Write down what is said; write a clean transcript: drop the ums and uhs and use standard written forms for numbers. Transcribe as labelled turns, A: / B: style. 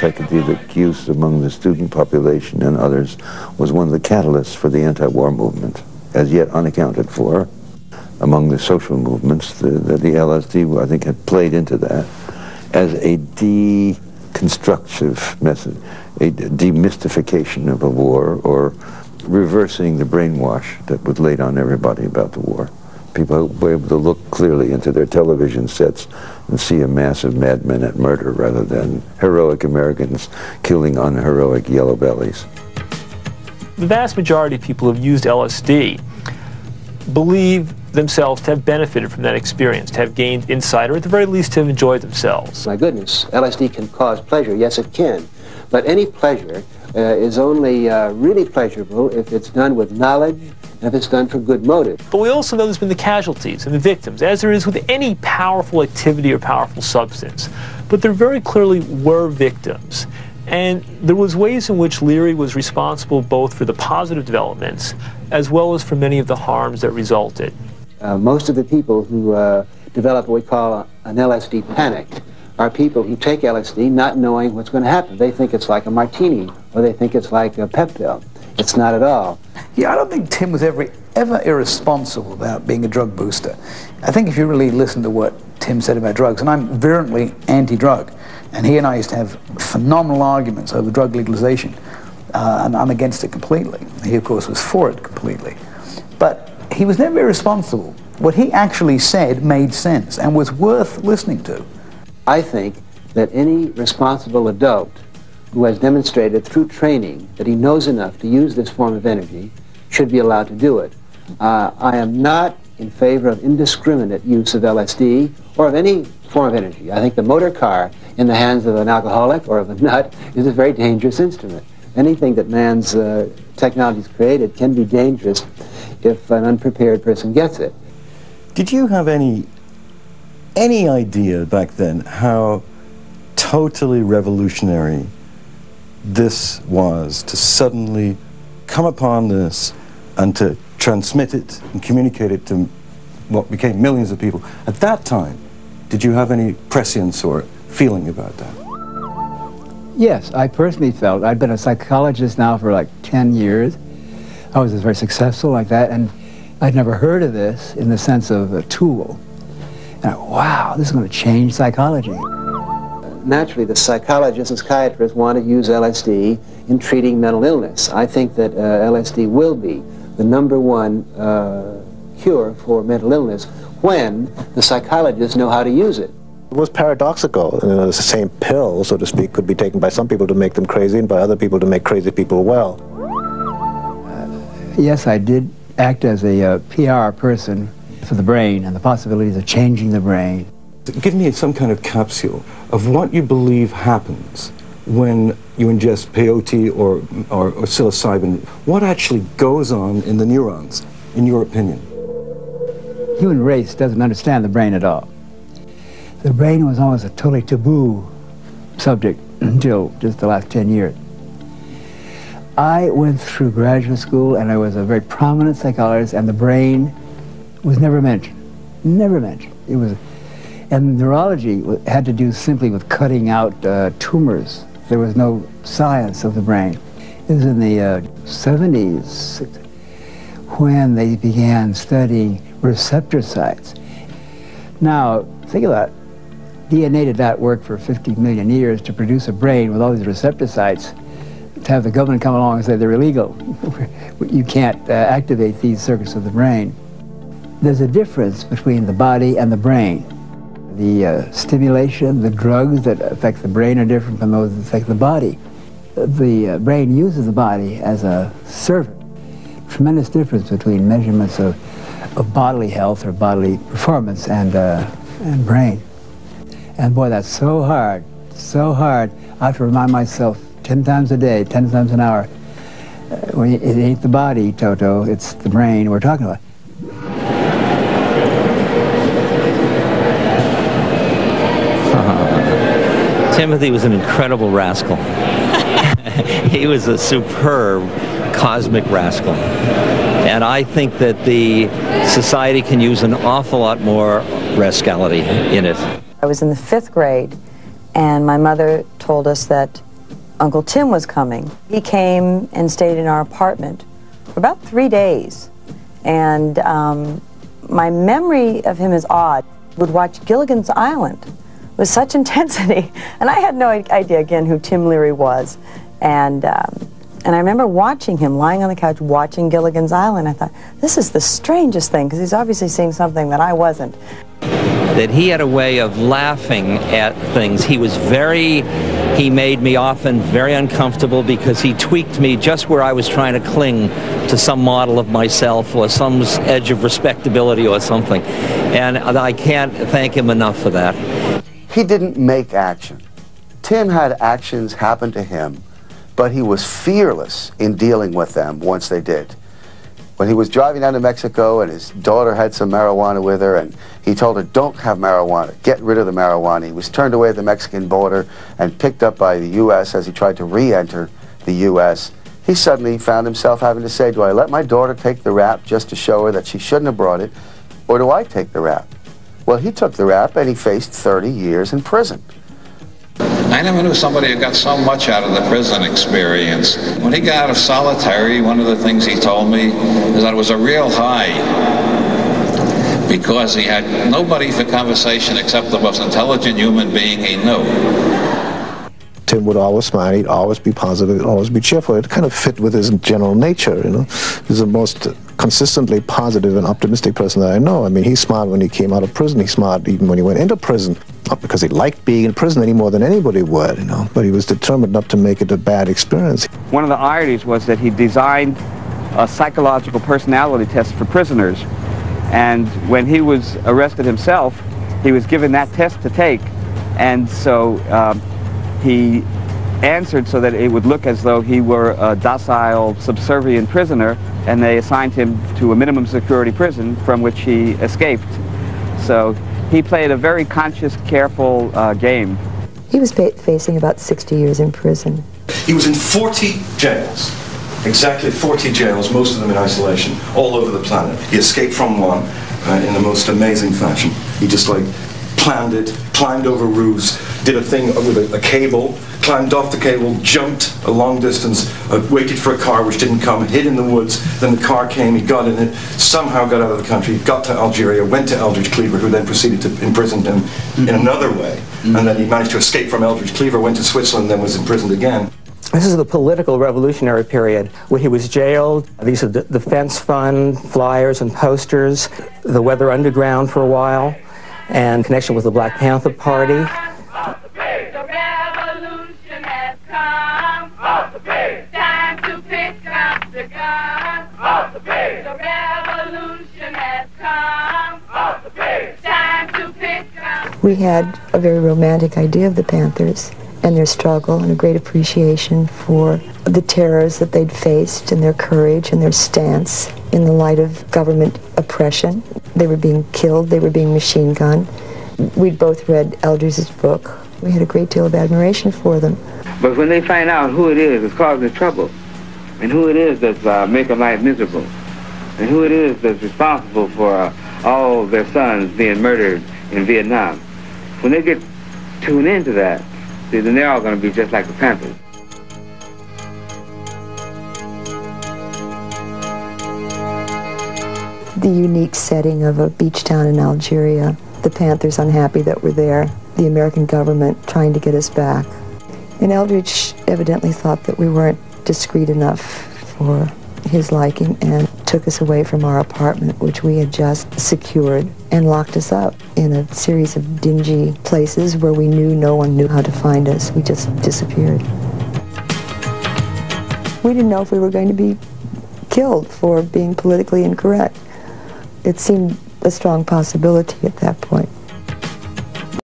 A: psychedelic use among the student population and others was one of the catalysts for the anti-war movement, as yet unaccounted for. Among the social movements, the LSD, I think, had played into that as a deconstructive method, a demystification of a war, or reversing the brainwash that was laid on everybody about the war. People were able to look clearly into their television sets and see a mass of madmen at murder rather than heroic Americans killing unheroic yellow bellies.
B: The vast majority of people who have used LSD believe themselves to have benefited from that experience, to have gained insight, or at the very least to have enjoyed themselves.
C: My goodness, LSD can cause pleasure. Yes, it can. But any pleasure is only really pleasurable if it's done with knowledge and if it's done for good motive.
B: But we also know there's been the casualties and the victims, as there is with any powerful activity or powerful substance. But there very clearly were victims. And there was ways in which Leary was responsible both for the positive developments as well as for many of the harms that resulted.
C: Most of the people who develop what we call an LSD panic are people who take LSD not knowing what's going to happen. They think it's like a martini, or they think it's like a pep pill. It's not at all.
D: Yeah, I don't think Tim was ever irresponsible about being a drug booster. I think if you really listen to what Tim said about drugs, and I'm virulently anti-drug, and he and I used to have phenomenal arguments over drug legalization, and I'm against it completely. He, of course, was for it completely. But he was never irresponsible. What he actually said made sense and was worth listening to.
C: I think that any responsible adult who has demonstrated through training that he knows enough to use this form of energy should be allowed to do it. I am not in favor of indiscriminate use of LSD or of any form of energy. I think the motor car in the hands of an alcoholic or of a nut is a very dangerous instrument. Anything that man's technology has created can be dangerous if an unprepared person gets it.
E: Did you have any idea back then how totally revolutionary this was, to suddenly come upon this and to transmit it and communicate it to what became millions of people? At that time, did you have any prescience or feeling about that?
F: Yes, I personally felt. I'd been a psychologist now for like 10 years. I was very successful like that, and I'd never heard of this in the sense of a tool. And wow, this is going to change psychology.
C: Naturally, the psychologists and psychiatrists want to use LSD in treating mental illness. I think that LSD will be the #1 cure for mental illness when the psychologists know how to use it.
G: It was paradoxical. The same pill, so to speak, could be taken by some people to make them crazy and by other people to make crazy people well.
F: Yes, I did act as a PR person for the brain and the possibilities of changing the brain.
E: Give me some kind of capsule of what you believe happens when you ingest peyote or psilocybin. What actually goes on in the neurons, in your opinion?
F: The human race doesn't understand the brain at all. The brain was always a totally taboo subject until just the last 10 years. I went through graduate school and I was a very prominent psychologist, and the brain was never mentioned. Never mentioned. It was, and neurology had to do simply with cutting out tumors. There was no science of the brain. It was in the 70s when they began studying receptor sites. Now, think about it. DNA did not work for 50 million years to produce a brain with all these receptor sites. To have the government come along and say they're illegal. You can't activate these circuits of the brain. There's a difference between the body and the brain. The stimulation, the drugs that affect the brain are different from those that affect the body. The brain uses the body as a servant. Tremendous difference between measurements of bodily health or bodily performance and brain. And boy, that's so hard, so hard. I have to remind myself 10 times a day, 10 times an hour. It ain't the body, Toto, it's the brain we're talking about.
H: Timothy was an incredible rascal. He was a superb cosmic rascal. And I think that the society can use an awful lot more rascality in it.
I: I was in the 5th grade, and my mother told us that Uncle Tim was coming. He came and stayed in our apartment for about 3 days. And my memory of him is odd. Would watch Gilligan's Island with such intensity. And I had no idea, again, who Tim Leary was. And I remember watching him, lying on the couch, watching Gilligan's Island. I thought, this is the strangest thing, because he's obviously seeing something that I wasn't.
H: That he had a way of laughing at things. He made me often very uncomfortable because he tweaked me just where I was trying to cling to some model of myself or some edge of respectability or something. And I can't thank him enough for that.
J: He didn't make action. Tim had actions happen to him, but he was fearless in dealing with them once they did. When he was driving down to Mexico and his daughter had some marijuana with her and he told her, don't have marijuana, get rid of the marijuana. He was turned away at the Mexican border and picked up by the U.S. as he tried to re-enter the U.S. He suddenly found himself having to say, do I let my daughter take the rap just to show her that she shouldn't have brought it, or do I take the rap? Well, he took the rap and he faced 30 years in prison.
K: I never knew somebody who got so much out of the prison experience. When he got out of solitary, one of the things he told me is that it was a real high because he had nobody for conversation except the most intelligent human being he knew.
G: Tim would always smile, he'd always be positive, he'd always be cheerful. It kind of fit with his general nature, you know. He's the most consistently positive and optimistic person that I know. I mean, he smiled when he came out of prison, he smiled even when he went into prison. Not because he liked being in prison any more than anybody would, you know, but he was determined not to make it a bad experience.
L: One of the ironies was that he designed a psychological personality test for prisoners, and when he was arrested himself, he was given that test to take, and so he answered so that it would look as though he were a docile, subservient prisoner, and they assigned him to a minimum security prison from which he escaped. So he played a very conscious, careful game.
M: He was facing about 60 years in prison.
E: He was in 40 jails, exactly 40 jails, most of them in isolation, all over the planet. He escaped from one in the most amazing fashion. He just planned it, climbed over roofs, did a thing with a cable, climbed off the cable, jumped a long distance, waited for a car which didn't come, hid in the woods, then the car came, he got in it, somehow got out of the country, got to Algeria, went to Eldridge Cleaver, who then proceeded to imprison him in another way. And then he managed to escape from Eldridge Cleaver, went to Switzerland, then was imprisoned again.
N: This is the political revolutionary period where he was jailed. These are the Defense Fund flyers and posters, the Weather Underground for a while, and connection with the Black Panther Party.
M: We had a very romantic idea of the Panthers and their struggle and a great appreciation for the terrors that they'd faced and their courage and their stance in the light of government oppression. They were being killed, they were being machine gunned. We'd both read Eldridge's book. We had a great deal of admiration for them.
O: But when they find out who it is that's causing the trouble, and who it is that's making life miserable, and who it is that's responsible for all their sons being murdered in Vietnam, when they get tuned into that, see, then they're all going to be just like the Panthers.
M: The unique setting of a beach town in Algeria, the Panthers unhappy that we're there, the American government trying to get us back. And Eldridge evidently thought that we weren't discreet enough for his liking and took us away from our apartment, which we had just secured, and locked us up in a series of dingy places where we knew no one knew how to find us. We just disappeared. We didn't know if we were going to be killed for being politically incorrect. It seemed a strong possibility at that point.